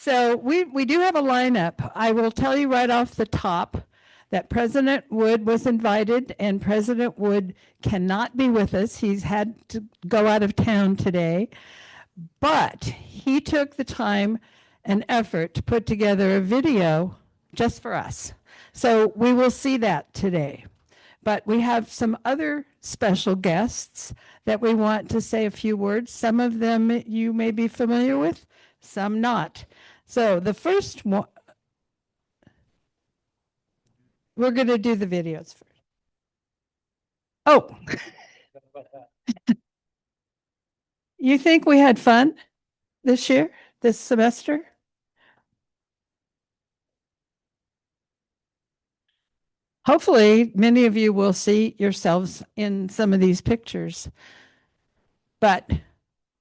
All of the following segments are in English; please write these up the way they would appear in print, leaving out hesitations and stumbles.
So we do have a lineup. I will tell you right off the top that President Wood was invited, and President Wood cannot be with us. He's had to go out of town today, but he took the time and effort to put together a video just for us. So we will see that today. But we have some other special guests that we want to say a few words. Some of them you may be familiar with, some not. So the first one, we're going to do the videos first. Oh, you think we had fun this year, this semester? Hopefully, many of you will see yourselves in some of these pictures. But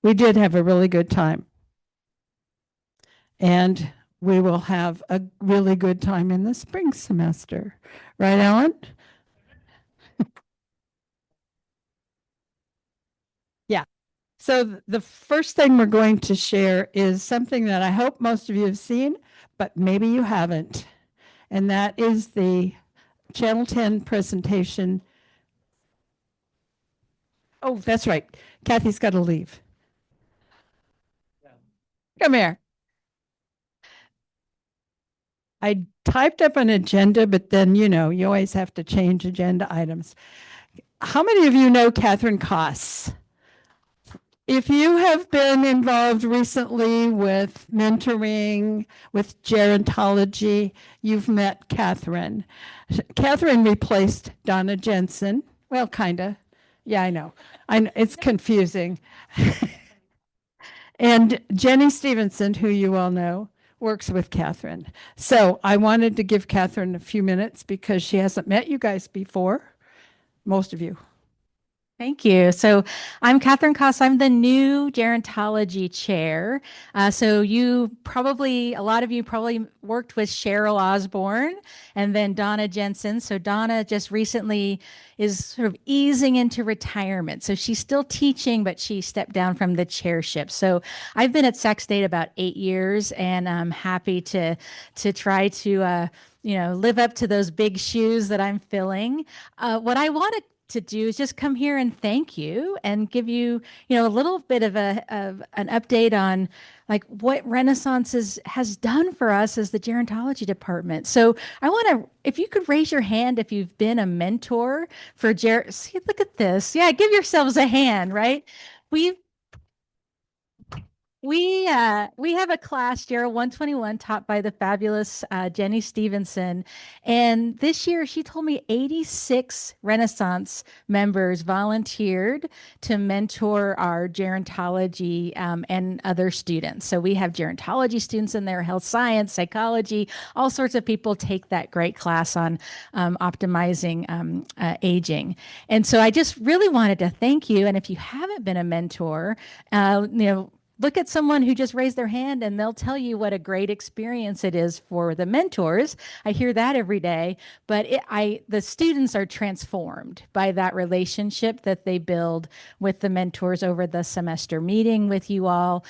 we did have a really good time. And we will have a really good time in the spring semester. Right, Alan? Yeah. So the first thing we're going to share is something that I hope most of you have seen, but maybe you haven't. And that is the Channel 10 presentation. Oh, that's right. Kathy's got to leave. Come here. I typed up an agenda, but then, you always have to change agenda items. How many of you know Catherine Koss? If you have been involved recently with mentoring, with gerontology, you've met Catherine. Catherine replaced Donna Jensen. Well, kind of. Yeah, I know. It's confusing. And Jenny Stevenson, who you all know, works with Catherine. So I wanted to give Catherine a few minutes because she hasn't met you guys before, most of you. Thank you. So I'm Catherine Koss. I'm the new gerontology chair. So a lot of you probably worked with Cheryl Osborne and then Donna Jensen. So Donna just recently is sort of easing into retirement. So she's still teaching, but she stepped down from the chairship. So I've been at Sac State about 8 years, and I'm happy to try to live up to those big shoes that I'm filling. What I want to do is just come here and thank you and give you, a little bit of an update on like what Renaissance has done for us as the gerontology department. So I want to, if you could raise your hand if you've been a mentor for see, look at this. Yeah, give yourselves a hand, right? We've we have a class, Gerald 121, taught by the fabulous Jenny Stevenson. And this year, she told me 86 Renaissance members volunteered to mentor our gerontology and other students. So we have gerontology students in there, health science, psychology, all sorts of people take that great class on optimizing aging. And so I just really wanted to thank you. And if you haven't been a mentor, look at someone who just raised their hand and they'll tell you what a great experience it is for the mentors. I hear that every day, but the students are transformed by that relationship that they build with the mentors over the semester, meeting with you all,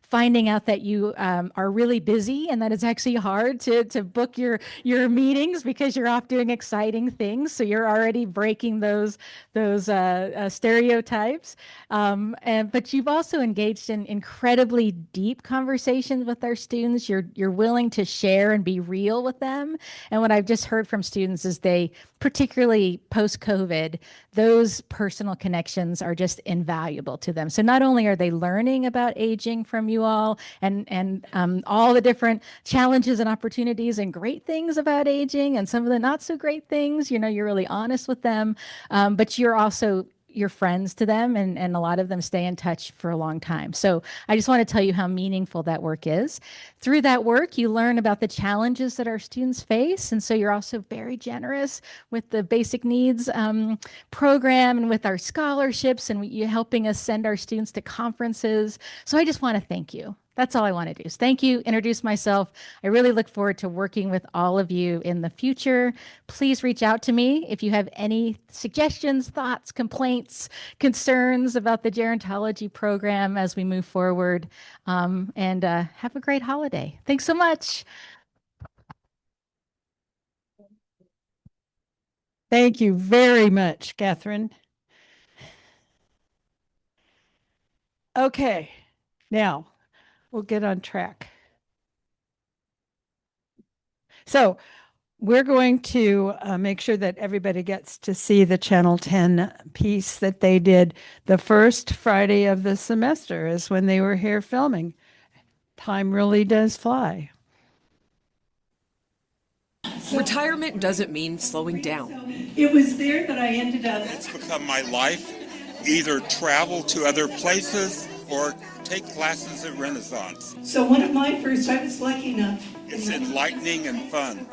finding out that you are really busy and that it's actually hard to book your meetings because you're off doing exciting things. So you're already breaking those stereotypes. But you've also engaged in incredibly deep conversations with our students. You're willing to share and be real with them. And what I've just heard from students is particularly post-COVID, those personal connections are just invaluable to them. So not only are they learning about aging from you all and all the different challenges and opportunities and great things about aging and some of the not so great things, you're really honest with them, but you're friends to them, and a lot of them stay in touch for a long time. So I just want to tell you how meaningful that work is. Through that work, you learn about the challenges that our students face. And so you're also very generous with the basic needs program and with our scholarships and you helping us send our students to conferences. So I just want to thank you. That's all I want to do is thank you, introduce myself. I really look forward to working with all of you in the future. Please reach out to me if you have any suggestions, thoughts, complaints, concerns about the gerontology program as we move forward. And have a great holiday. Thanks so much. Thank you very much, Catherine. Okay, now we'll get on track. So we're going to make sure that everybody gets to see the Channel 10 piece that they did the first Friday of the semester is when they were here filming. Time really does fly. Retirement doesn't mean slowing down. It was there that I ended up. It's become my life, either travel to other places or take classes at Renaissance. So one of my first, I was lucky enough. It's enlightening and fun.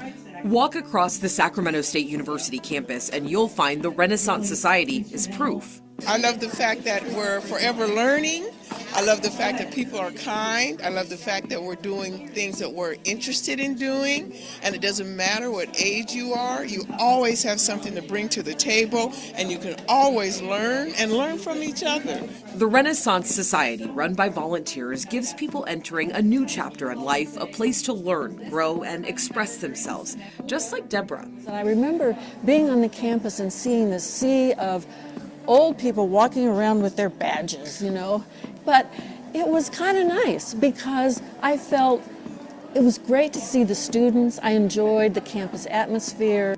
Walk across the Sacramento State University campus and you'll find the Renaissance Society is proof. I love the fact that we're forever learning. I love the fact that people are kind. I love the fact that we're doing things that we're interested in doing. And it doesn't matter what age you are, you always have something to bring to the table, and you can always learn and learn from each other. The Renaissance Society, run by volunteers, gives people entering a new chapter in life a place to learn, grow, and express themselves, just like Deborah. I remember being on the campus and seeing the sea of old people walking around with their badges, but it was kind of nice because I felt it was great to see the students. I enjoyed the campus atmosphere.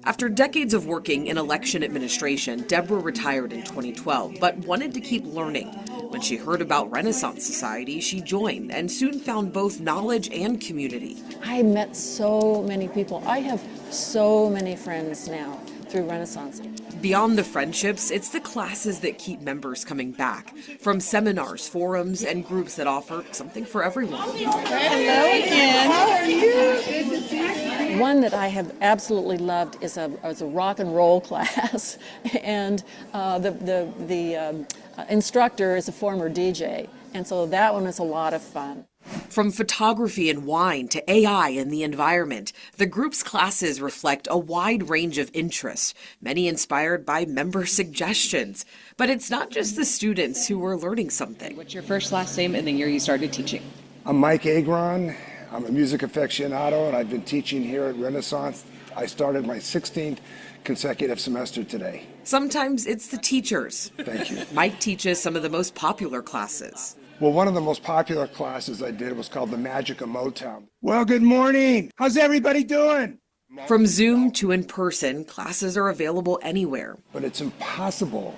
After decades of working in election administration, Deborah retired in 2012, but wanted to keep learning. When she heard about Renaissance Society, she joined and soon found both knowledge and community. I met so many people. I have so many friends now through Renaissance. Beyond the friendships, it's the classes that keep members coming back, from seminars, forums, and groups that offer something for everyone. Hello again. How are you? Good to see you. One that I have absolutely loved is a rock and roll class, and the instructor is a former DJ, and so that one is a lot of fun. From photography and wine to AI and the environment, the group's classes reflect a wide range of interests, many inspired by member suggestions. But it's not just the students who are learning something. What's your first, last name, and the year you started teaching? I'm Mike Agron. I'm a music aficionado, and I've been teaching here at Renaissance. I started my 16th consecutive semester today. Sometimes it's the teachers. Thank you. Mike teaches some of the most popular classes. Well, one of the most popular classes I did was called The Magic of Motown. Well, good morning. How's everybody doing? From Zoom to in person, classes are available anywhere. But it's impossible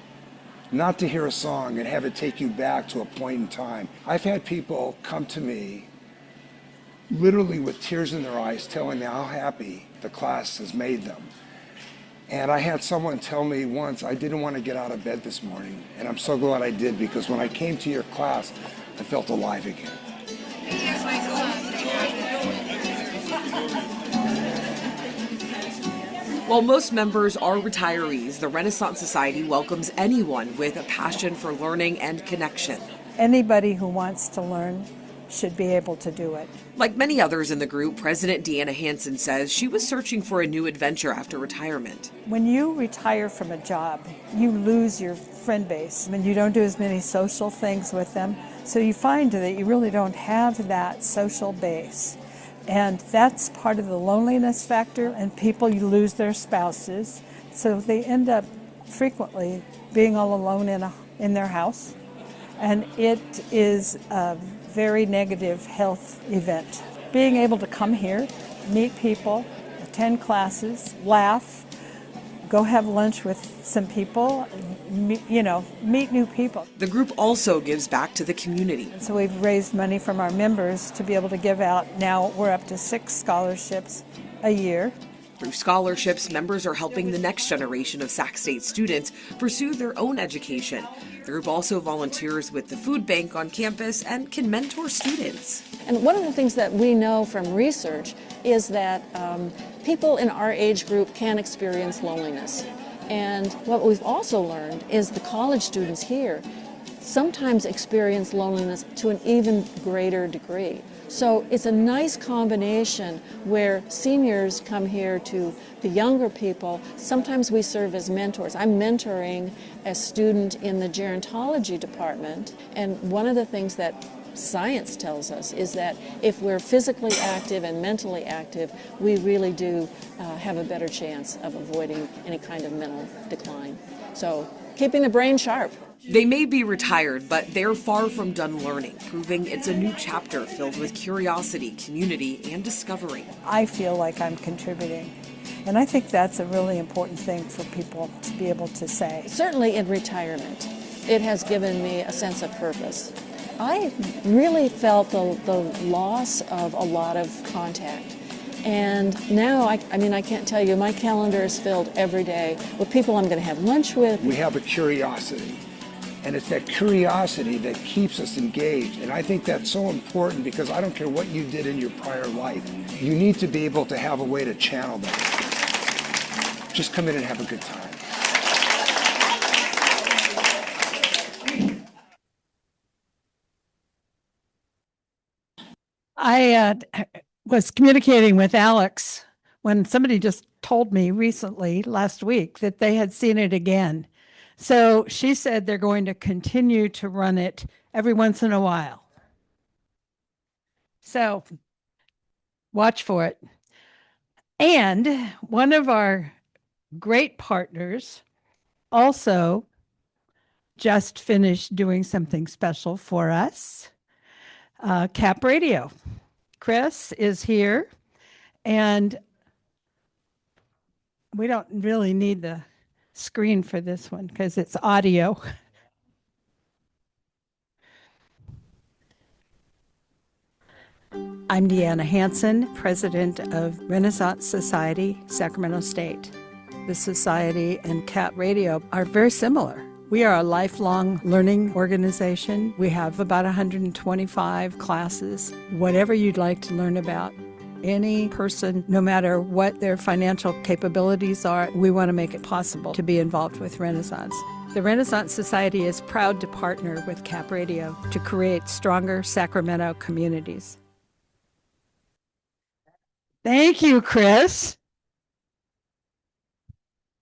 not to hear a song and have it take you back to a point in time. I've had people come to me literally with tears in their eyes telling me how happy the class has made them. And I had someone tell me once, I didn't want to get out of bed this morning. And I'm so glad I did, because when I came to your class, I felt alive again. While most members are retirees, the Renaissance Society welcomes anyone with a passion for learning and connection. Anybody who wants to learn should be able to do it. Like many others in the group, President Deanna Hanson says she was searching for a new adventure after retirement. When you retire from a job, you lose your friend base and you don't do as many social things with them. So you find that you really don't have that social base. And that's part of the loneliness factor, and people, you lose their spouses. So they end up frequently being all alone in their house. And it is a very negative health event. Being able to come here, meet people, attend classes, laugh, go have lunch with some people, meet new people. The group also gives back to the community. So we've raised money from our members to be able to give out. Now we're up to 6 scholarships a year. Through scholarships, members are helping the next generation of Sac State students pursue their own education. The group also volunteers with the food bank on campus and can mentor students. And one of the things that we know from research is that people in our age group can experience loneliness. And what we've also learned is the college students here sometimes experience loneliness to an even greater degree. So it's a nice combination where seniors come here to the younger people. Sometimes we serve as mentors. I'm mentoring a student in the gerontology department, and one of the things that science tells us is that if we're physically active and mentally active, we really do have a better chance of avoiding any kind of mental decline. So keeping the brain sharp. They may be retired, but they're far from done learning, proving it's a new chapter filled with curiosity, community, and discovery. I feel like I'm contributing. And I think that's a really important thing for people to be able to say. Certainly in retirement, it has given me a sense of purpose. I really felt the loss of a lot of contact. And now, I can't tell you, my calendar is filled every day with people I'm going to have lunch with. We have a curiosity. And it's that curiosity that keeps us engaged. And I think that's so important because I don't care what you did in your prior life. You need to be able to have a way to channel that. Just come in and have a good time. I was communicating with Alex when somebody just told me recently, last week, that they had seen it again. So she said they're going to continue to run it every once in a while. So watch for it. And one of our great partners also just finished doing something special for us. Cap Radio. Chris is here, and we don't really need the screen for this one because it's audio. I'm Deanna Hanson, president of Renaissance Society, Sacramento State. The society and Cat Radio are very similar. We are a lifelong learning organization. We have about 125 classes. Whatever you'd like to learn about, any person, no matter what their financial capabilities are, we want to make it possible to be involved with Renaissance. The Renaissance Society is proud to partner with Cap Radio to create stronger Sacramento communities. Thank you, Chris.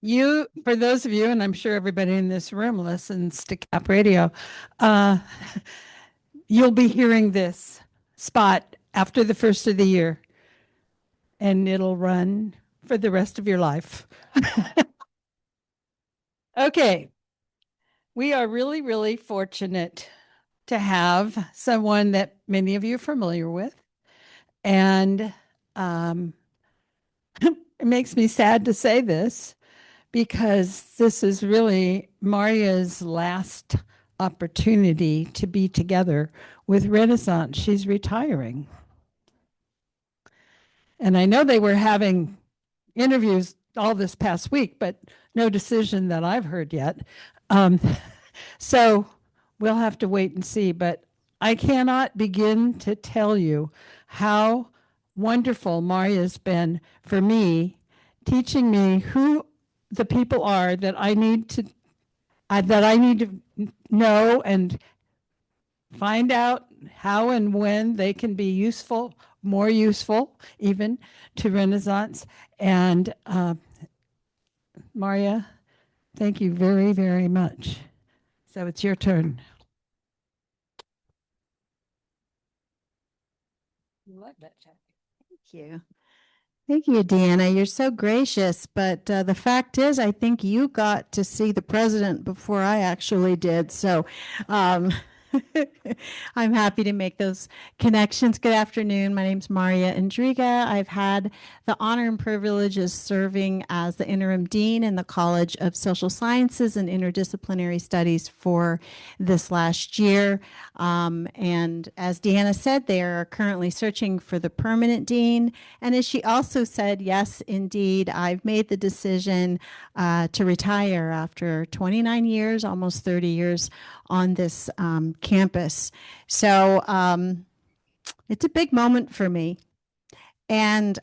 You, for those of you, and I'm sure everybody in this room listens to Cap Radio, you'll be hearing this spot after the first of the year, and it'll run for the rest of your life. Okay. We are really, really fortunate to have someone that many of you are familiar with. And it makes me sad to say this because this is really Maria's last opportunity to be together with Renaissance. She's retiring. And I know they were having interviews all this past week, but no decision that I've heard yet. So we'll have to wait and see. But I cannot begin to tell you how wonderful Maria's been for me, teaching me who the people are that I need to know and find out how and when they can be useful, more useful even to Renaissance. And Maria, thank you very, very much. So it's your turn. Love that chapter. Thank you. Thank you, Deanna. You're so gracious. But the fact is, I think you got to see the president before I actually did. So I'm happy to make those connections. Good afternoon. My name's Maria Indriga. I've had the honor and privilege of serving as the interim dean in the College of Social Sciences and Interdisciplinary Studies for this last year. And as Deanna said, they are currently searching for the permanent dean. And as she also said, yes, indeed, I've made the decision to retire after 29 years, almost 30 years on this campus. So it's a big moment for me. And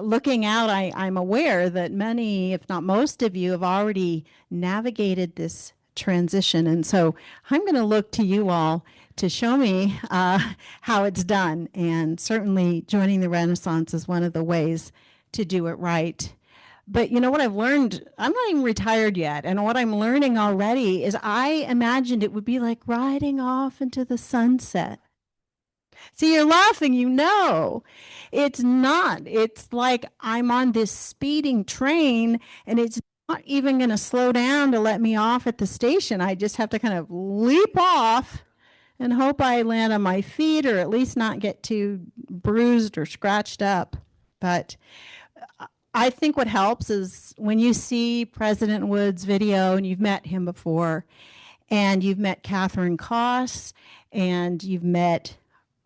looking out, I'm aware that many, if not most of you, have already navigated this transition. And so I'm going to look to you all to show me how it's done. And certainly joining the Renaissance is one of the ways to do it right. But you know what I've learned? I'm not even retired yet. And what I'm learning already is I imagined it would be like riding off into the sunset. See, you're laughing, you know. It's not. It's like I'm on this speeding train and it's not even going to slow down to let me off at the station. I just have to kind of leap off and hope I land on my feet or at least not get too bruised or scratched up. But I think what helps is when you see President Wood's video and you've met him before, and you've met Catherine Koss, and you've met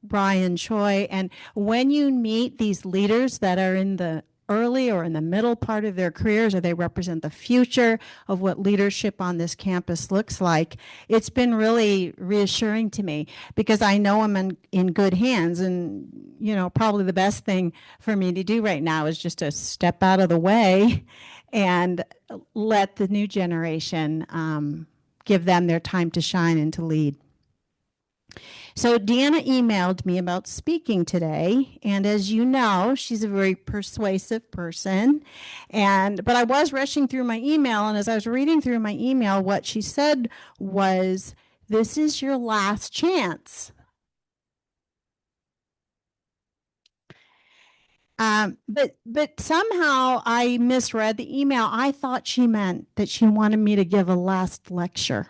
Brian Choi, and when you meet these leaders that are in the early or in the middle part of their careers, or they represent the future of what leadership on this campus looks like, it's been really reassuring to me because I know I'm in good hands. And, you know, probably the best thing for me to do right now is just to step out of the way and let the new generation give them their time to shine and to lead. So Deanna emailed me about speaking today, and as you know, she's a very persuasive person. But I was rushing through my email, and as I was reading through my email, what she said was, "This is your last chance." But somehow I misread the email. I thought she meant that she wanted me to give a last lecture.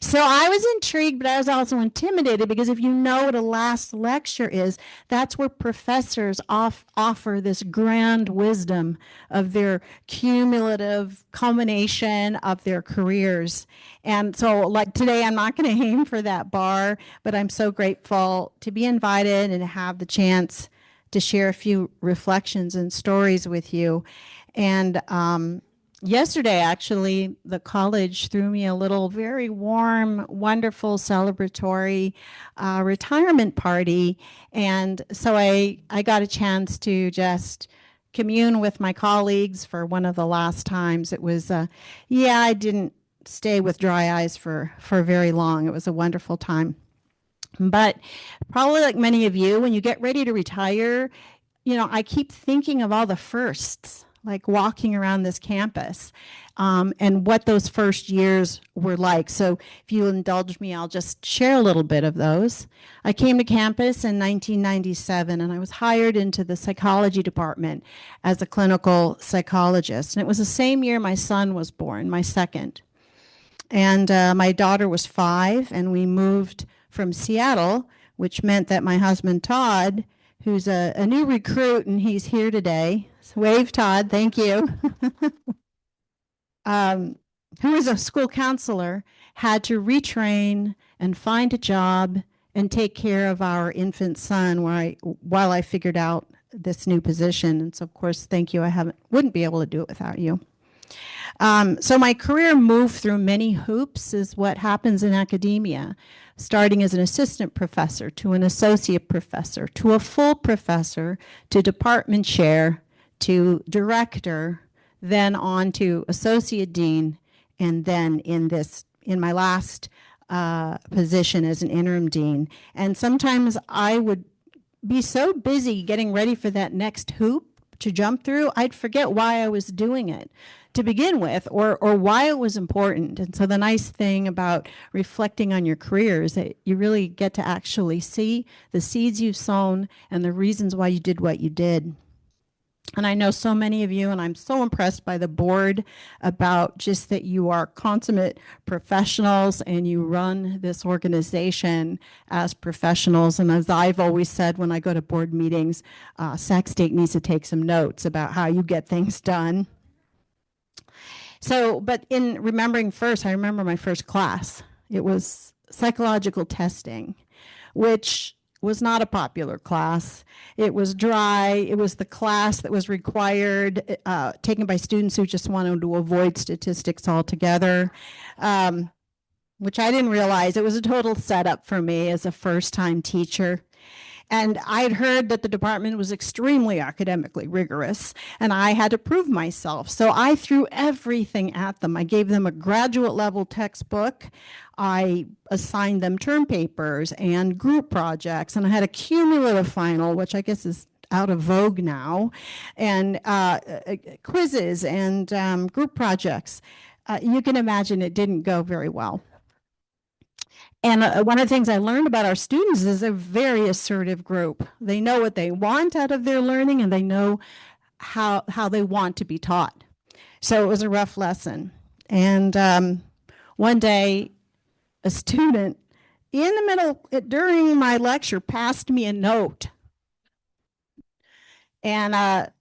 So I was intrigued, but I was also intimidated because if you know what a last lecture is, that's where professors offer this grand wisdom of their cumulative culmination of their careers. And so like today, I'm not going to aim for that bar, but I'm so grateful to be invited and to have the chance to share a few reflections and stories with you. And yesterday, actually, the college threw me a little very warm, wonderful, celebratory retirement party. And so I got a chance to just commune with my colleagues for one of the last times. It was, I didn't stay with dry eyes for very long. It was a wonderful time. But probably like many of you, when you get ready to retire, you know, I keep thinking of all the firsts, like walking around this campus and what those first years were like. So if you indulge me, I'll just share a little bit of those. I came to campus in 1997 and I was hired into the psychology department as a clinical psychologist. And it was the same year my son was born, my second. And my daughter was 5 and we moved from Seattle, which meant that my husband Todd, who's a new recruit and he's here today. So wave, Todd, thank you. Who is a school counselor, had to retrain and find a job and take care of our infant son while I figured out this new position. And so, of course, thank you. Wouldn't be able to do it without you. So my career moved through many hoops is what happens in academia, starting as an assistant professor to an associate professor to a full professor to department chair to director, then on to associate dean, and then in my last position as an interim dean. And sometimes I would be so busy getting ready for that next hoop to jump through, I'd forget why I was doing it to begin with, or why it was important. And so the nice thing about reflecting on your career is that you really get to actually see the seeds you've sown and the reasons why you did what you did. And I know so many of you, and I'm so impressed by the board about just that you are consummate professionals and you run this organization as professionals. And as I've always said when I go to board meetings, Sac State needs to take some notes about how you get things done. So, but in remembering first, I remember my first class. It was psychological testing, which was not a popular class. It was dry. It was the class that was required, taken by students who just wanted to avoid statistics altogether, which I didn't realize. It was a total setup for me as a first-time teacher. And I'd heard that the department was extremely academically rigorous, and I had to prove myself. So I threw everything at them. I gave them a graduate level textbook. I assigned them term papers and group projects, and I had a cumulative final, which I guess is out of vogue now, and quizzes and group projects. You can imagine it didn't go very well. And one of the things I learned about our students is they're a very assertive group. They know what they want out of their learning, and they know how they want to be taught. So it was a rough lesson. And one day, a student in the middle, during my lecture, passed me a note. And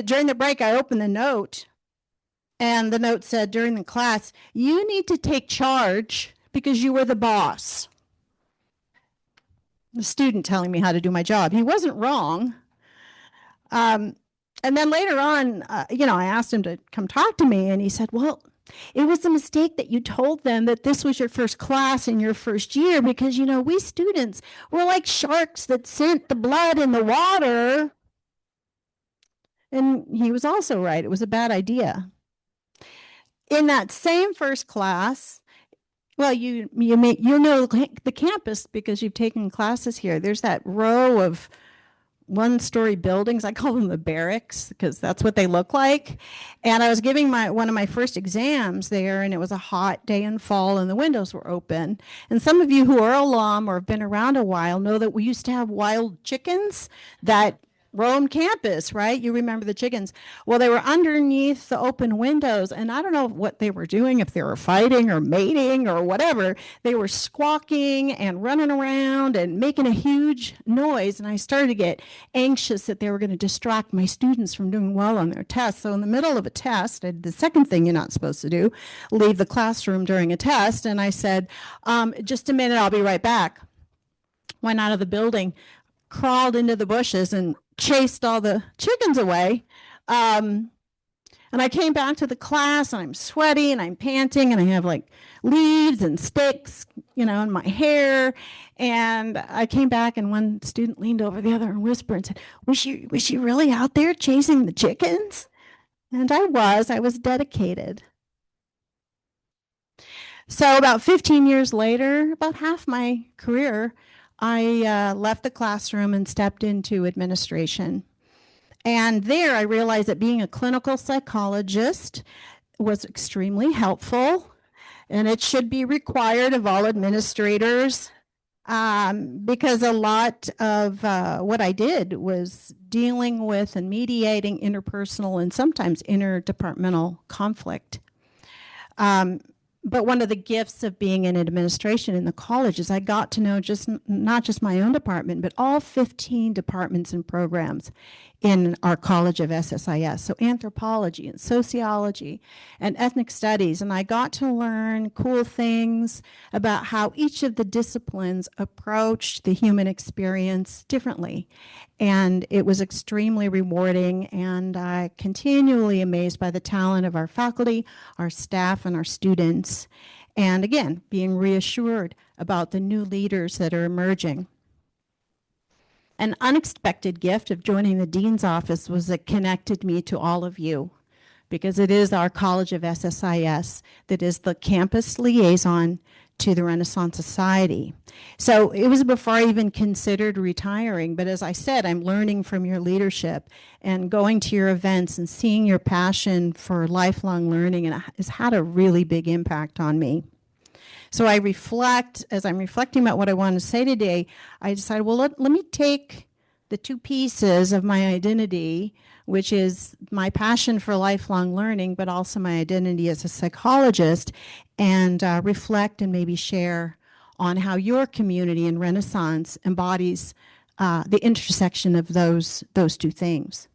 during the break, I opened the note, and the note said, during the class, you need to take charge because you were the boss. The student telling me how to do my job. He wasn't wrong. And then later on, I asked him to come talk to me, and he said, well, it was a mistake that you told them that this was your first class in your first year because, we students were like sharks that scent the blood in the water. And he was also right. It was a bad idea. In that same first class, well, you know the campus because you've taken classes here. There's that row of one-story buildings. I call them the barracks because that's what they look like. And I was giving one of my first exams there, and it was a hot day in fall, and the windows were open. And some of you who are alum or have been around a while know that we used to have wild chickens that roamed campus, right? You remember the chickens. Well, they were underneath the open windows, and I don't know what they were doing, if they were fighting or mating or whatever. They were squawking and running around and making a huge noise, and I started to get anxious that they were going to distract my students from doing well on their tests. So in the middle of a test, I did the second thing you're not supposed to do, leave the classroom during a test, and I said, just a minute, I'll be right back. Went out of the building, crawled into the bushes, and chased all the chickens away. And I came back to the class, and I'm sweaty and I'm panting, and I have like leaves and sticks, in my hair. And I came back, and one student leaned over the other and whispered and said, was she really out there chasing the chickens? And I was dedicated. So about 15 years later, about half my career, I left the classroom and stepped into administration. And there I realized that being a clinical psychologist was extremely helpful, and it should be required of all administrators because a lot of what I did was dealing with and mediating interpersonal and sometimes interdepartmental conflict. But one of the gifts of being in administration in the college is I got to know not just my own department, but all 15 departments and programs in our College of SSIS. So anthropology and sociology and ethnic studies. And I got to learn cool things about how each of the disciplines approached the human experience differently. And it was extremely rewarding, and I continually amazed by the talent of our faculty, our staff, and our students. And again, being reassured about the new leaders that are emerging. An unexpected gift of joining the dean's office was it connected me to all of you, because it is our College of SSIS that is the campus liaison to the Renaissance Society. So it was before I even considered retiring, but as I said, I'm learning from your leadership and going to your events and seeing your passion for lifelong learning, and it has had a really big impact on me. So I reflect, as I'm reflecting about what I want to say today, I decided, well, let me take the two pieces of my identity, which is my passion for lifelong learning, but also my identity as a psychologist, and reflect and maybe share on how your community in Renaissance embodies the intersection of those two things.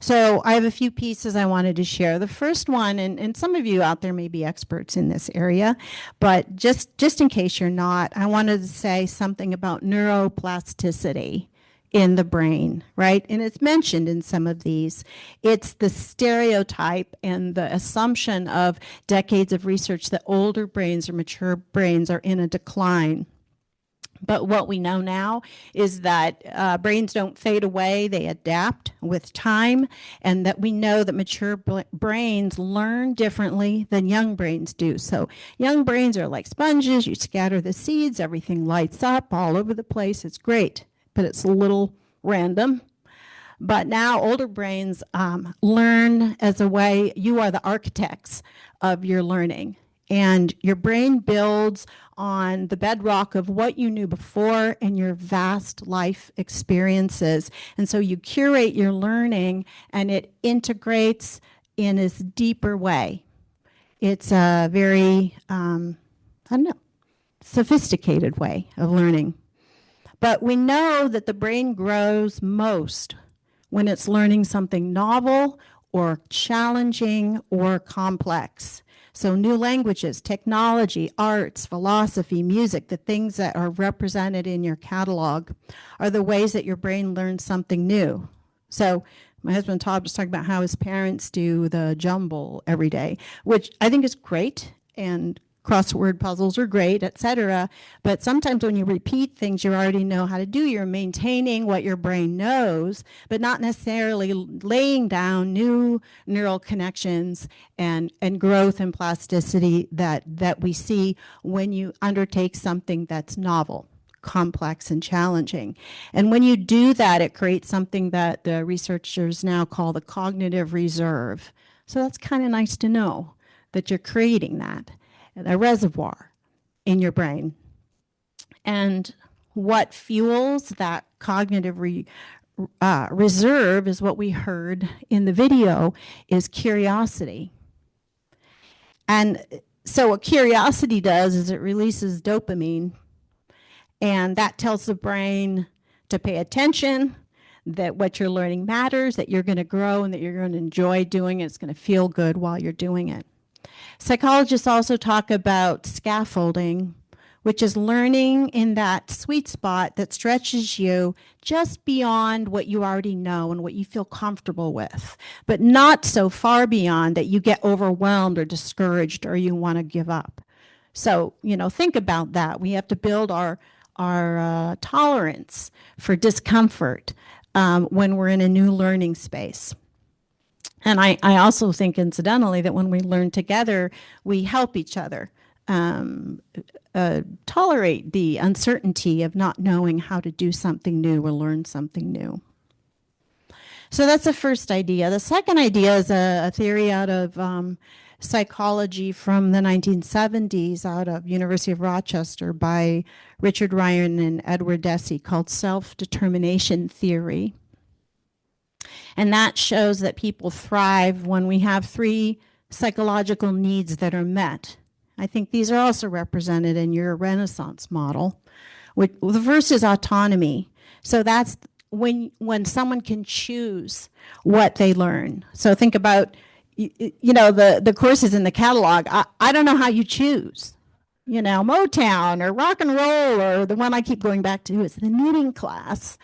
So I have a few pieces I wanted to share. The first one, and some of you out there may be experts in this area, but just in case you're not, I wanted to say something about neuroplasticity in the brain, right? And it's mentioned in some of these. It's the stereotype and the assumption of decades of research that older brains or mature brains are in a decline. But what we know now is that brains don't fade away, they adapt with time, and that we know that mature brains learn differently than young brains do. So young brains are like sponges, you scatter the seeds, everything lights up all over the place, it's great, but it's a little random. But now older brains learn as a way, you are the architects of your learning. And your brain builds on the bedrock of what you knew before and your vast life experiences. And so you curate your learning and it integrates in this deeper way. It's a very, sophisticated way of learning. But we know that the brain grows most when it's learning something novel or challenging or complex. So new languages, technology, arts, philosophy, music, the things that are represented in your catalog are the ways that your brain learns something new. So my husband Todd was talking about how his parents do the jumble every day, which I think is great, and crossword puzzles are great, etc. But sometimes when you repeat things you already know how to do, you're maintaining what your brain knows, but not necessarily laying down new neural connections and growth and plasticity that we see when you undertake something that's novel, complex, and challenging. And when you do that, it creates something that the researchers now call the cognitive reserve. So that's kind of nice to know that you're creating that, a reservoir in your brain. And what fuels that cognitive reserve is what we heard in the video, is curiosity. And so what curiosity does is it releases dopamine, and that tells the brain to pay attention, that what you're learning matters, that you're going to grow and that you're going to enjoy doing it. It's going to feel good while you're doing it. Psychologists also talk about scaffolding, which is learning in that sweet spot that stretches you just beyond what you already know and what you feel comfortable with, but not so far beyond that you get overwhelmed or discouraged or you want to give up. So, think about that. We have to build our tolerance for discomfort when we're in a new learning space. And I also think, incidentally, that when we learn together, we help each other tolerate the uncertainty of not knowing how to do something new or learn something new. So that's the first idea. The second idea is a theory out of psychology from the 1970s out of University of Rochester by Richard Ryan and Edward Deci, called self-determination theory. And that shows that people thrive when we have 3 psychological needs that are met. I think these are also represented in your Renaissance model. The first is autonomy. So that's when someone can choose what they learn. So think about, the courses in the catalog. I don't know how you choose. Motown or rock and roll, or the one I keep going back to is the knitting class,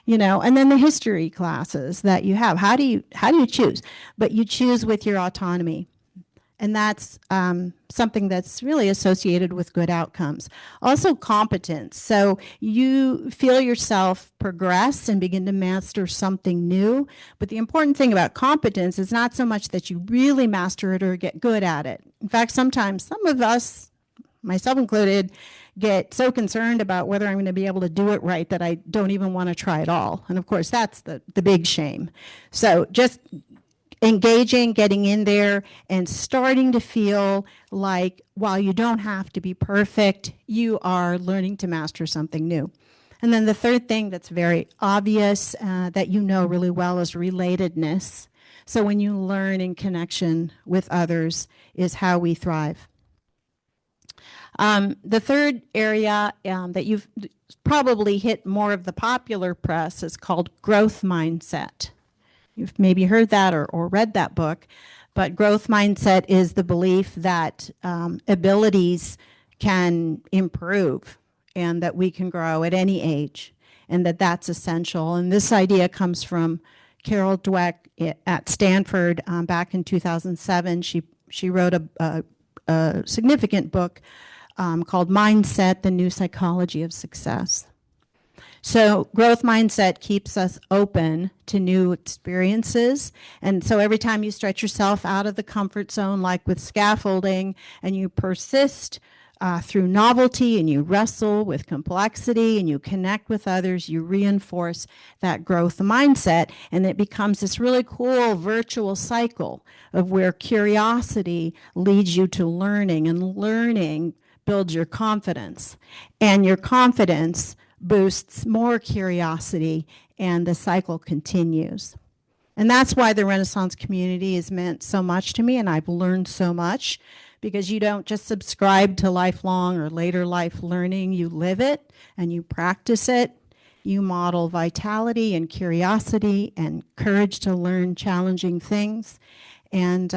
and then the history classes that you have. How do you choose? But you choose with your autonomy. And that's something that's really associated with good outcomes. Also competence. So you feel yourself progress and begin to master something new. But the important thing about competence is not so much that you really master it or get good at it. In fact, sometimes some of us, myself included, get so concerned about whether I'm going to be able to do it right that I don't even want to try at all. And of course, that's the big shame. So just engaging, getting in there, and starting to feel like while you don't have to be perfect, you are learning to master something new. And then the third thing that's very obvious that you know really well is relatedness. So when you learn in connection with others is how we thrive. The third area that you've probably hit more of the popular press is called growth mindset. You've maybe heard that or read that book, but growth mindset is the belief that abilities can improve and that we can grow at any age, and that's essential. And this idea comes from Carol Dweck at Stanford back in 2007. She wrote a significant book called Mindset, the New Psychology of Success. So growth mindset keeps us open to new experiences. And so every time you stretch yourself out of the comfort zone, like with scaffolding, and you persist through novelty and you wrestle with complexity and you connect with others, you reinforce that growth mindset. And it becomes this really cool virtual cycle of where curiosity leads you to learning, and learning builds your confidence. And your confidence boosts more curiosity, and the cycle continues. And that's why the Renaissance community has meant so much to me, and I've learned so much, because you don't just subscribe to lifelong or later life learning, you live it and you practice it. You model vitality and curiosity and courage to learn challenging things. And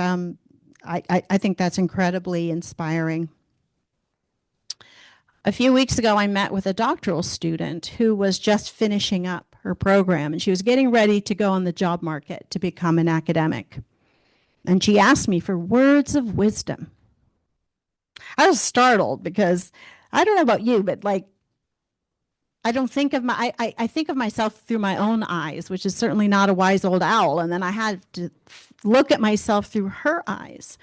I think that's incredibly inspiring. A few weeks ago, I met with a doctoral student who was just finishing up her program, and she was getting ready to go on the job market to become an academic. And she asked me for words of wisdom. I was startled because I don't know about you, but like, I don't think of I think of myself through my own eyes, which is certainly not a wise old owl. And then I had to look at myself through her eyes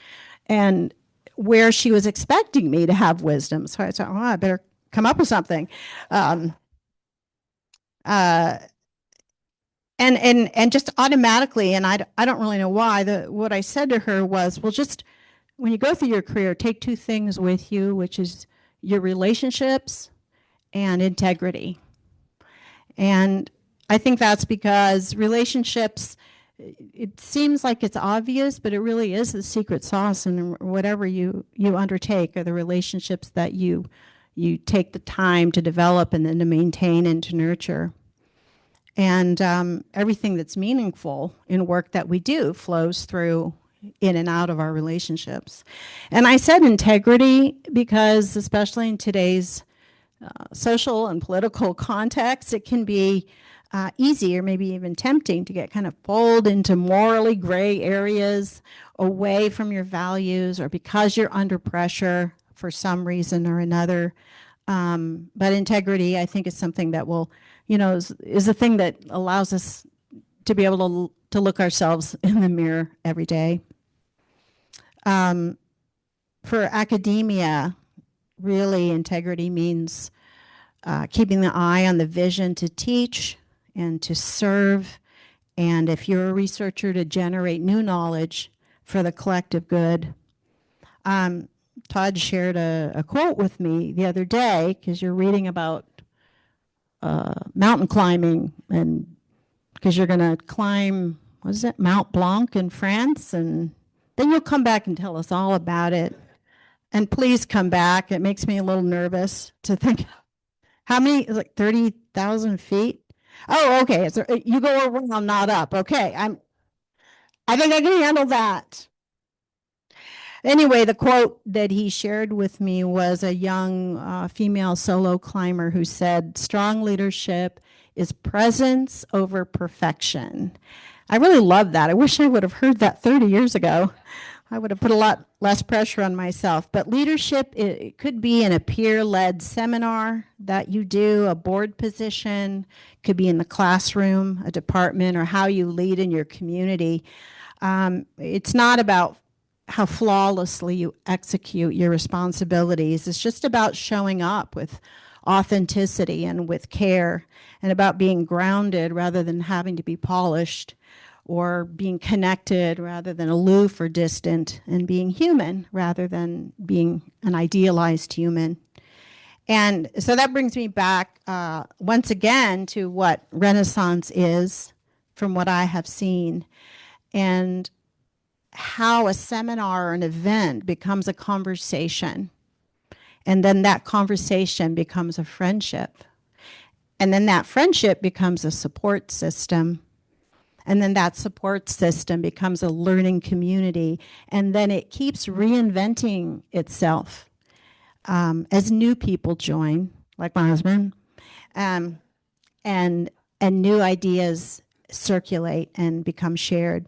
and where she was expecting me to have wisdom. So I thought, oh, I better come up with something. And just automatically, and I don't really know why, what I said to her was, well, just when you go through your career, take two things with you, which is your relationships and integrity. And I think that's because relationships, it seems like it's obvious, but it really is the secret sauce in whatever you undertake, are the relationships that you take the time to develop and then to maintain and to nurture. And everything that's meaningful in work that we do flows through in and out of our relationships. And I said integrity because, especially in today's social and political context, it can be easy or maybe even tempting to get kind of pulled into morally gray areas away from your values, or because you're under pressure for some reason or another. But integrity, I think, is something that will, is a thing that allows us to be able to look ourselves in the mirror every day. For academia, really, integrity means keeping the eye on the vision to teach and to serve, and if you're a researcher, to generate new knowledge for the collective good. Todd shared a quote with me the other day, because you're reading about mountain climbing, and because you're going to climb, what is it, Mount Blanc in France, and then you'll come back and tell us all about it. And please come back. It makes me a little nervous to think, how many, like 30,000 feet? Oh, okay. So you go around, not up. Okay. I think I can handle that. Anyway, the quote that he shared with me was a young female solo climber who said, "Strong leadership is presence over perfection." I really love that. I wish I would have heard that 30 years ago. I would have put a lot less pressure on myself. But leadership, it could be in a peer-led seminar that you do, a board position, could be in the classroom, a department, or how you lead in your community. It's not about how flawlessly you execute your responsibilities. It's just about showing up with authenticity and with care, and about being grounded rather than having to be polished, or being connected rather than aloof or distant, and being human rather than being an idealized human. And so that brings me back once again to what Renaissance is, from what I have seen, and how a seminar or an event becomes a conversation. And then that conversation becomes a friendship. And then that friendship becomes a support system. And then that support system becomes a learning community. And then it keeps reinventing itself as new people join, like my husband, and new ideas circulate and become shared.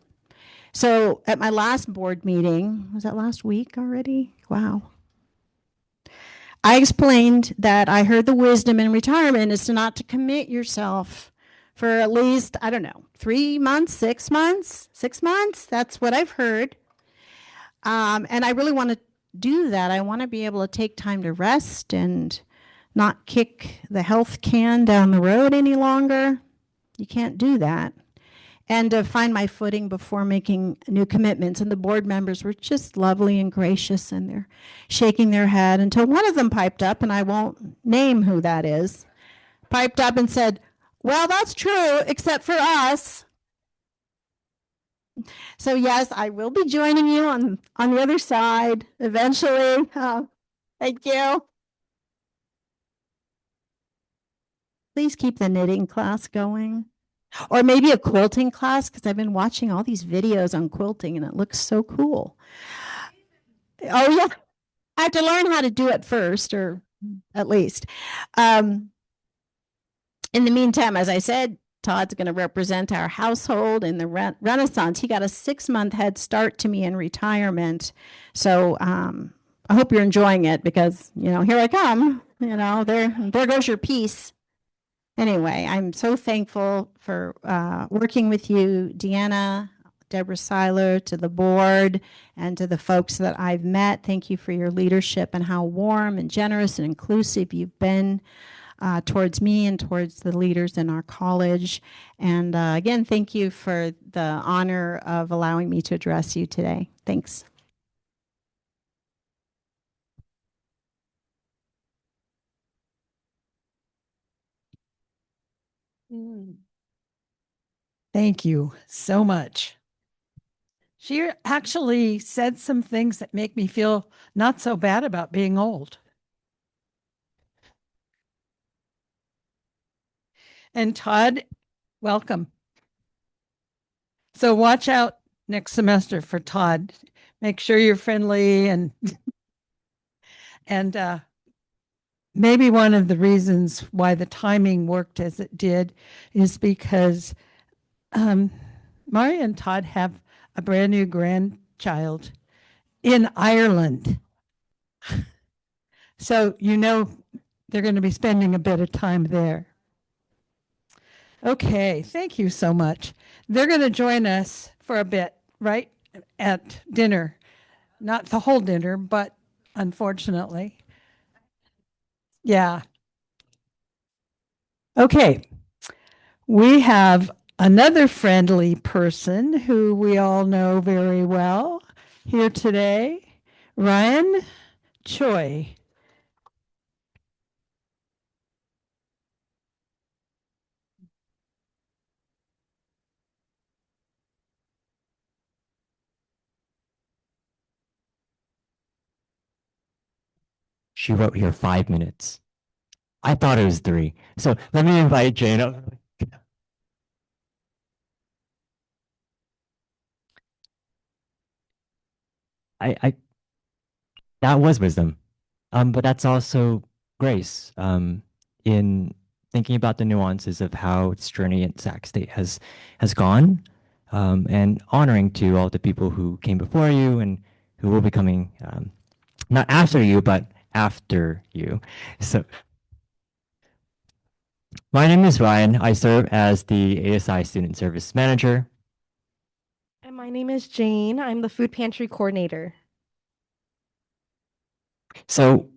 So at my last board meeting, was that last week already? Wow. I explained that I heard the wisdom in retirement is to not to commit yourself for at least, I don't know, 3 months, 6 months, 6 months. That's what I've heard. And I really want to do that. I want to be able to take time to rest and not kick the health can down the road any longer. You can't do that. And to find my footing before making new commitments. And the board members were just lovely and gracious, and they're shaking their head until one of them piped up, and I won't name who that is, piped up and said, well, that's true, except for us. So yes, I will be joining you on the other side eventually. Thank you. Please keep the knitting class going. Or maybe a quilting class, because I've been watching all these videos on quilting and it looks so cool. Oh, yeah. I have to learn how to do it first, or at least. In the meantime, as I said, Todd's going to represent our household in the Renaissance. He got a 6-month head start to me in retirement. So I hope you're enjoying it because, here I come. There goes your piece. Anyway, I'm so thankful for working with you, Deanna, Deborah Seiler, to the board, and to the folks that I've met. Thank you for your leadership and how warm and generous and inclusive you've been towards me and towards the leaders in our college. And again, thank you for the honor of allowing me to address you today. Thanks. Thank you so much. She actually said some things that make me feel not so bad about being old. And Todd, welcome. So watch out next semester for Todd. Make sure you're friendly and maybe one of the reasons why the timing worked as it did is because Mari and Todd have a brand new grandchild in Ireland. So they're going to be spending a bit of time there. Okay, thank you so much. They're going to join us for a bit, right? At dinner. Not the whole dinner, but unfortunately. Yeah. Okay. We have another friendly person who we all know very well here today, Ryan Choi. She wrote here 5 minutes. I thought it was 3. So let me invite Jane up. That was wisdom. But that's also grace. In thinking about the nuances of how its journey in Sac State has gone, and honoring to all the people who came before you and who will be coming, not after you, but after you. So my name is Ryan. I serve as the ASI Student Service Manager. And my name is Jane. I'm the Food Pantry Coordinator. So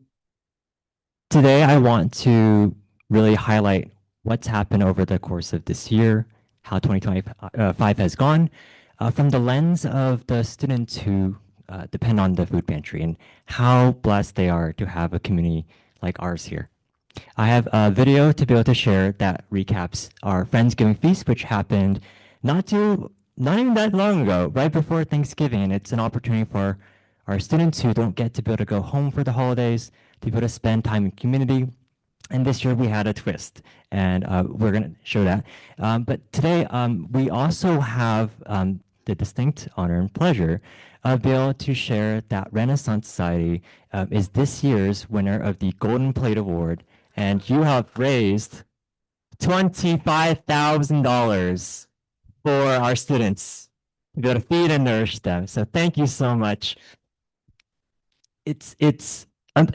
today I want to really highlight what's happened over the course of this year, how 2025 has gone, from the lens of the students who depend on the food pantry and how blessed they are to have a community like ours here. I have a video to be able to share that recaps our Friendsgiving feast, which happened not even that long ago, right before Thanksgiving. And it's an opportunity for our students who don't get to be able to go home for the holidays to be able to spend time in community. And this year we had a twist, and we're going to show that. But today we also have the distinct honor and pleasure of being able to share that Renaissance Society is this year's winner of the Golden Plate Award, and you have raised $25,000 for our students to be able to feed and nourish them. So thank you so much. It's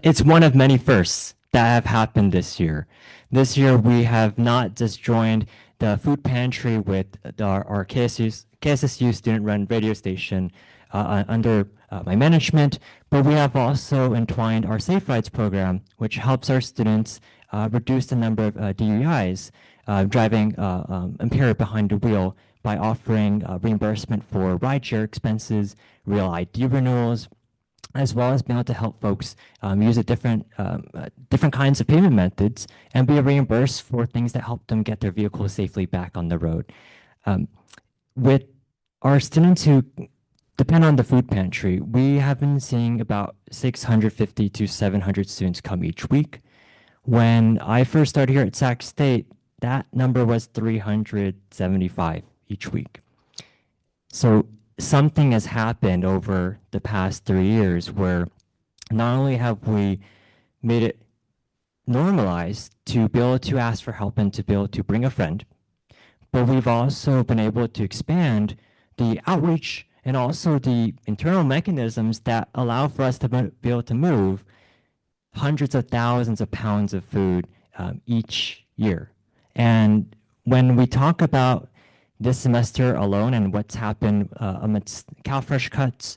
it's one of many firsts that have happened this year. This year, we have not just joined the food pantry with our KSSU student-run radio station under my management, but we have also entwined our Safe Rides program, which helps our students reduce the number of DUIs, driving impaired behind the wheel, by offering reimbursement for rideshare expenses, real ID renewals, as well as being able to help folks use different kinds of payment methods and be reimbursed for things that help them get their vehicles safely back on the road. With our students who depend on the food pantry, we have been seeing about 650 to 700 students come each week. When I first started here at Sac State, that number was 375 each week. So something has happened over the past 3 years where not only have we made it normalized to be able to ask for help and to be able to bring a friend, but we've also been able to expand the outreach and also the internal mechanisms that allow for us to be able to move hundreds of thousands of pounds of food each year. And when we talk about this semester alone and what's happened amidst CalFresh cuts,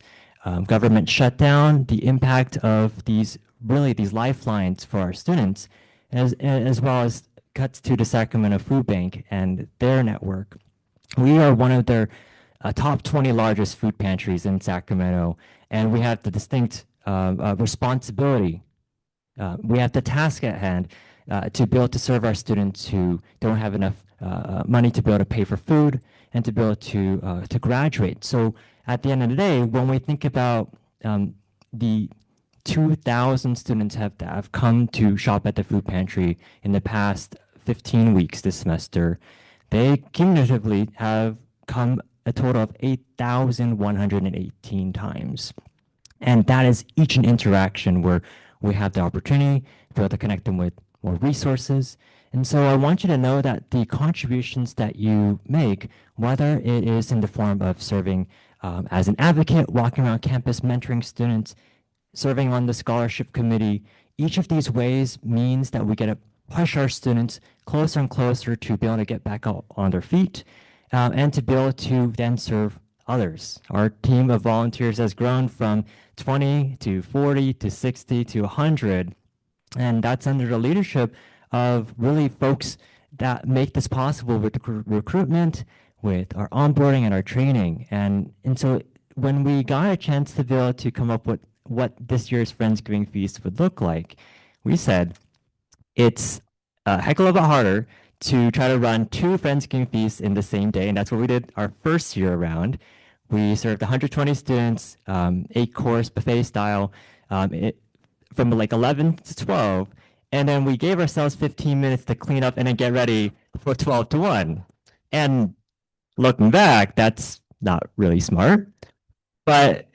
government shutdown, the impact of these lifelines for our students, as well as cuts to the Sacramento Food Bank and their network. We are one of their top 20 largest food pantries in Sacramento, and we have the distinct responsibility. We have the task at hand to be able to serve our students who don't have enough money to be able to pay for food and to be able to graduate. So at the end of the day, when we think about the 2,000 students that have come to shop at the food pantry in the past 15 weeks this semester, they cumulatively have come a total of 8,118 times. And that is each an interaction where we have the opportunity to be able to connect them with more resources. And so I want you to know that the contributions that you make, whether it is in the form of serving as an advocate, walking around campus, mentoring students, serving on the scholarship committee, each of these ways means that we get to push our students closer and closer to be able to get back out on their feet and to be able to then serve others. Our team of volunteers has grown from 20 to 40 to 60 to 100, and that's under the leadership of really folks that make this possible with recruitment, with our onboarding and our training. And so when we got a chance to be able to come up with what this year's Friendsgiving feast would look like, we said it's a heck of a lot harder to try to run 2 Friendsgiving feasts in the same day, and that's what we did our first year around. We served 120 students, 8-course buffet style, from like 11 to 12, and then we gave ourselves 15 minutes to clean up and then get ready for 12 to 1. And looking back, that's not really smart, but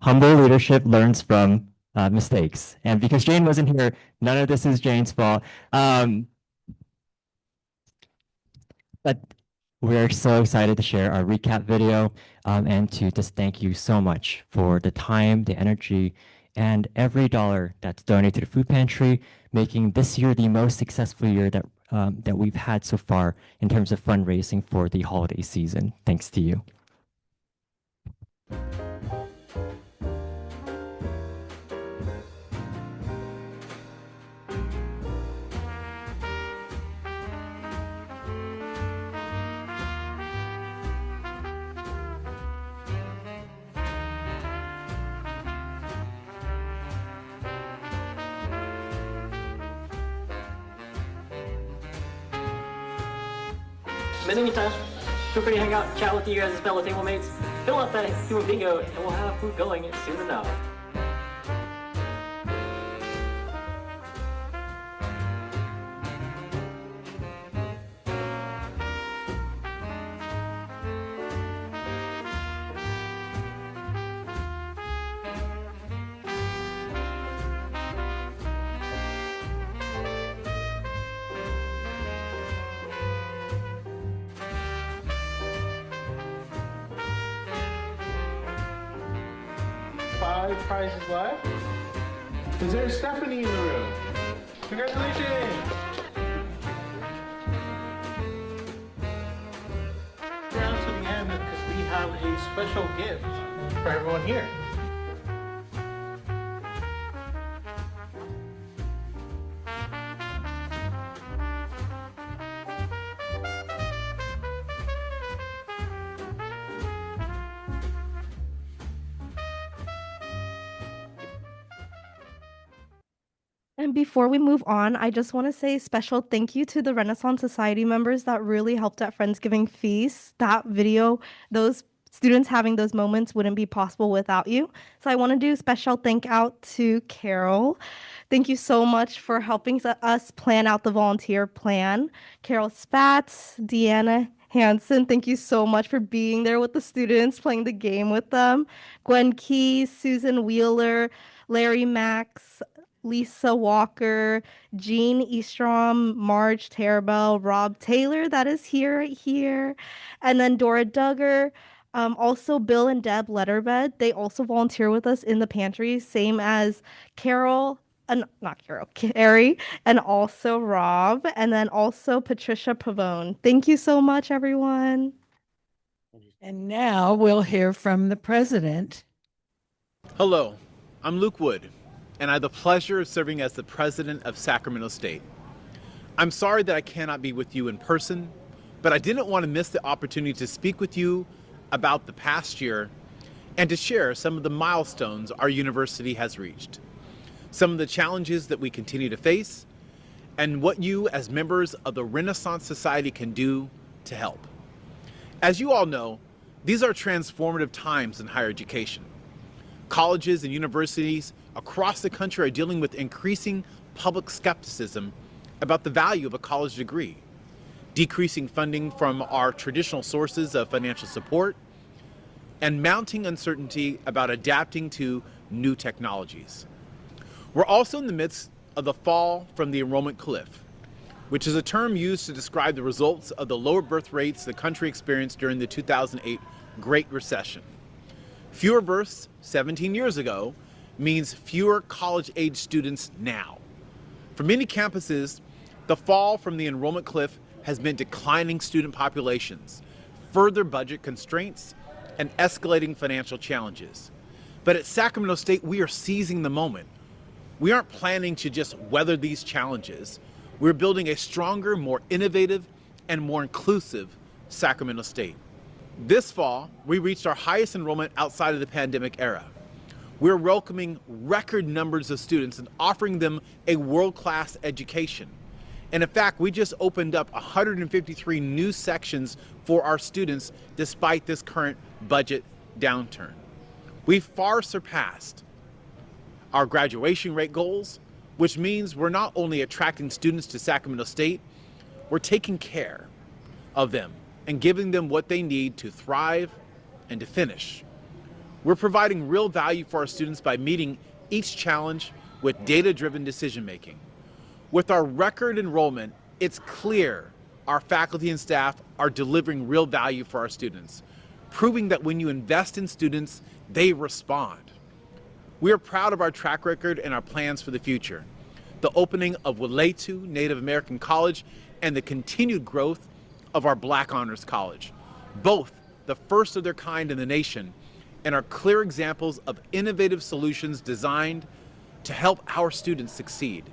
humble leadership learns from mistakes. And because Jane wasn't here, none of this is Jane's fault. But we're so excited to share our recap video and to just thank you so much for the time, the energy, and every dollar that's donated to the food pantry, making this year the most successful year that we've had so far in terms of fundraising for the holiday season. Thanks to you. In the meantime, feel free to hang out and chat with you guys as fellow table mates. Fill out that human bingo, and we'll have food going soon enough. Prizes left. Is there Stephanie in the room? Congratulations! Down to the end because we have a special gift for everyone here. And before we move on, I just want to say a special thank you to the Renaissance Society members that really helped at Friendsgiving Feast. That video, those students having those moments wouldn't be possible without you. So I want to do a special thank out to Carol. Thank you so much for helping us plan out the volunteer plan. Carol Spatz, Deanna Hanson, thank you so much for being there with the students, playing the game with them. Gwen Keys, Susan Wheeler, Larry Max, Lisa Walker, Jean Eastrom, Marge Terabell, Rob Taylor, that is here, right here, and then Dora Duggar. Also, Bill and Deb Letterbed, they also volunteer with us in the pantry, same as Carol, not Carol, Carrie, and also Rob, and then also Patricia Pavone. Thank you so much, everyone. And now we'll hear from the president. Hello, I'm Luke Wood, and I have the pleasure of serving as the president of Sacramento State. I'm sorry that I cannot be with you in person, but I didn't want to miss the opportunity to speak with you about the past year and to share some of the milestones our university has reached, some of the challenges that we continue to face, and what you as members of the Renaissance Society can do to help. As you all know, these are transformative times in higher education. Colleges and universities across the country are dealing with increasing public skepticism about the value of a college degree, decreasing funding from our traditional sources of financial support, and mounting uncertainty about adapting to new technologies. We're also in the midst of the fall from the enrollment cliff, which is a term used to describe the results of the lower birth rates the country experienced during the 2008 Great Recession. Fewer births 17 years ago means fewer college-age students now. For many campuses, the fall from the enrollment cliff has meant declining student populations, further budget constraints, and escalating financial challenges. But at Sacramento State, we are seizing the moment. We aren't planning to just weather these challenges. We're building a stronger, more innovative, and more inclusive Sacramento State. This fall, we reached our highest enrollment outside of the pandemic era. We're welcoming record numbers of students and offering them a world-class education. And in fact, we just opened up 153 new sections for our students despite this current budget downturn. We far surpassed our graduation rate goals, which means we're not only attracting students to Sacramento State, we're taking care of them and giving them what they need to thrive and to finish. We're providing real value for our students by meeting each challenge with data-driven decision-making. With our record enrollment, it's clear our faculty and staff are delivering real value for our students, proving that when you invest in students, they respond. We are proud of our track record and our plans for the future. The opening of Willaytu Native American College and the continued growth of our Black Honors College, both the first of their kind in the nation, and are clear examples of innovative solutions designed to help our students succeed.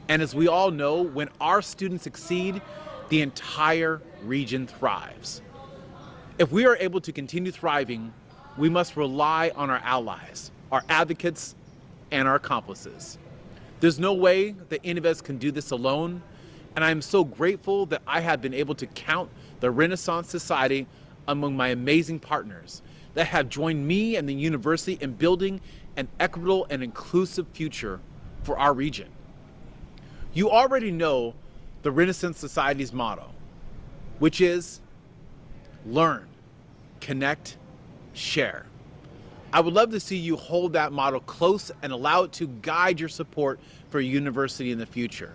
And as we all know, when our students succeed, the entire region thrives. If we are able to continue thriving, we must rely on our allies, our advocates, and our accomplices. There's no way that any of us can do this alone, and I'm so grateful that I have been able to count the Renaissance Society among my amazing partners that have joined me and the university in building an equitable and inclusive future for our region. You already know the Renaissance Society's motto, which is learn, connect, share. I would love to see you hold that motto close and allow it to guide your support for a university in the future.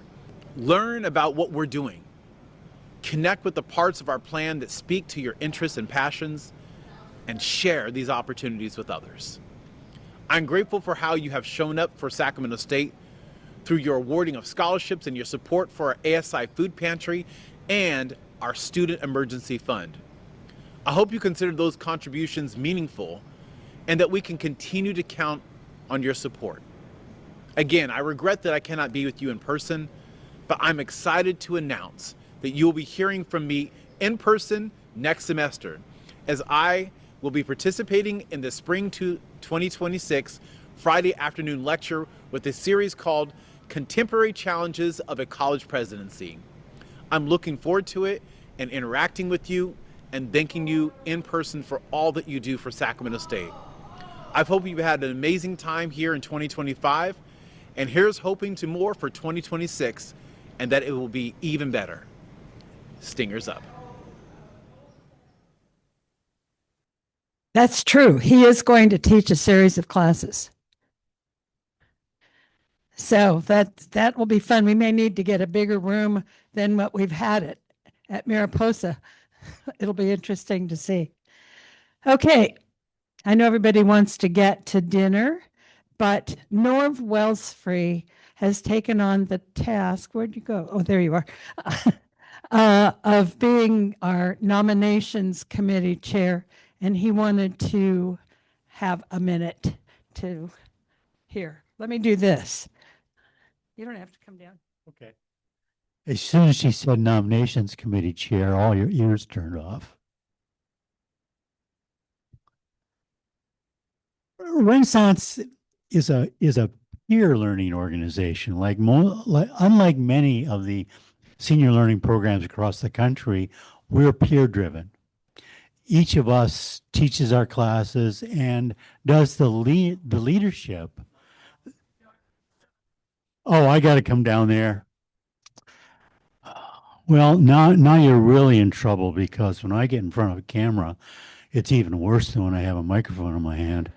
Learn about what we're doing. Connect with the parts of our plan that speak to your interests and passions, and share these opportunities with others. I'm grateful for how you have shown up for Sacramento State through your awarding of scholarships and your support for our ASI food pantry and our student emergency fund. I hope you consider those contributions meaningful and that we can continue to count on your support. Again, I regret that I cannot be with you in person, but I'm excited to announce that you will be hearing from me in person next semester, as I will be participating in the Spring 2026 Friday afternoon lecture with a series called Contemporary Challenges of a College Presidency. I'm looking forward to it and interacting with you and thanking you in person for all that you do for Sacramento State. I hope you've had an amazing time here in 2025, and here's hoping to more for 2026 and that it will be even better. Stingers up. That's true. He is going to teach a series of classes. So that will be fun. We may need to get a bigger room than what we've had at Mariposa. It'll be interesting to see. Okay, I know everybody wants to get to dinner, but Norv Wellsfree has taken on the task. Where'd you go? Oh, there you are. Of being our nominations committee chair, and he wanted to have a minute to hear. Let me do this. You don't have to come down. Okay. As soon as she said nominations committee chair, all your ears turned off. Renaissance is a peer learning organization. Unlike many of the senior learning programs across the country, we're peer driven. Each of us teaches our classes and does the leadership. Oh, I got to come down there. Well, now you're really in trouble, because when I get in front of a camera, it's even worse than when I have a microphone in my hand.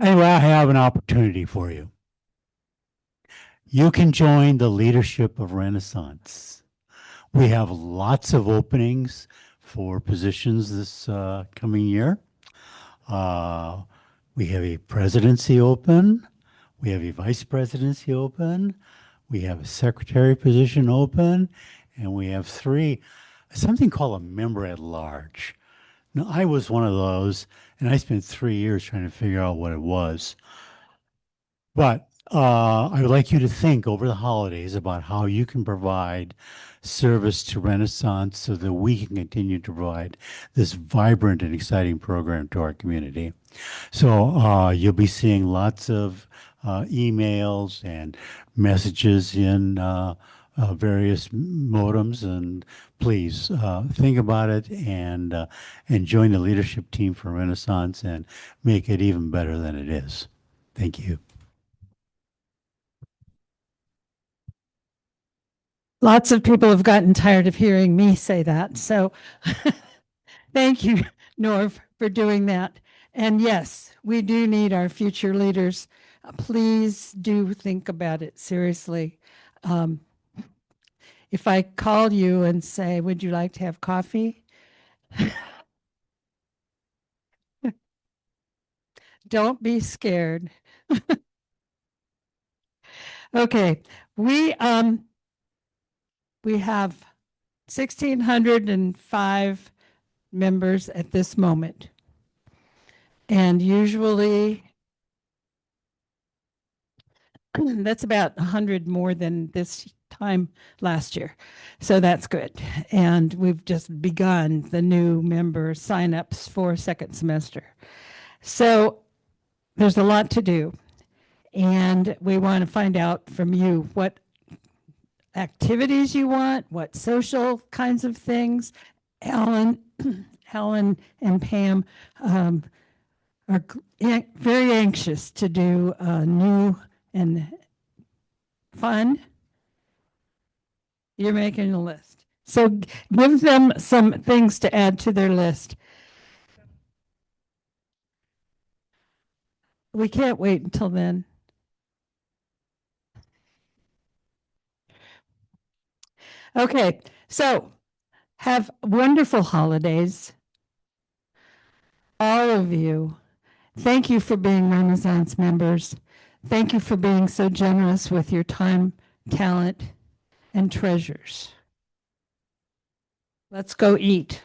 Anyway, I have an opportunity for you. You can join the leadership of Renaissance. We have lots of openings for positions this coming year. We have a presidency open. We have a vice presidency open. We have a secretary position open. And we have something called a member at large. Now, I was one of those, and I spent 3 years trying to figure out what it was. But I would like you to think over the holidays about how you can provide service to Renaissance so that we can continue to provide this vibrant and exciting program to our community. So you'll be seeing lots of emails and messages in various modems, and please think about it and join the leadership team for Renaissance and make it even better than it is. Thank you. Lots of people have gotten tired of hearing me say that. So thank you, Norv, for doing that. And yes, we do need our future leaders. Please do think about it seriously. If I call you and say, would you like to have coffee? Don't be scared. Okay, we have 1,605 members at this moment. And usually that's about 100 more than this time last year. So that's good. And we've just begun the new member signups for second semester. So there's a lot to do. And we want to find out from you what activities you want, what social kinds of things. Helen and Pam are very anxious to do new and fun. You're making a list. So give them some things to add to their list. We can't wait until then. Okay, so have wonderful holidays, all of you, Thank you for being Renaissance members. Thank you for being so generous with your time, talent, and treasures. Let's go eat.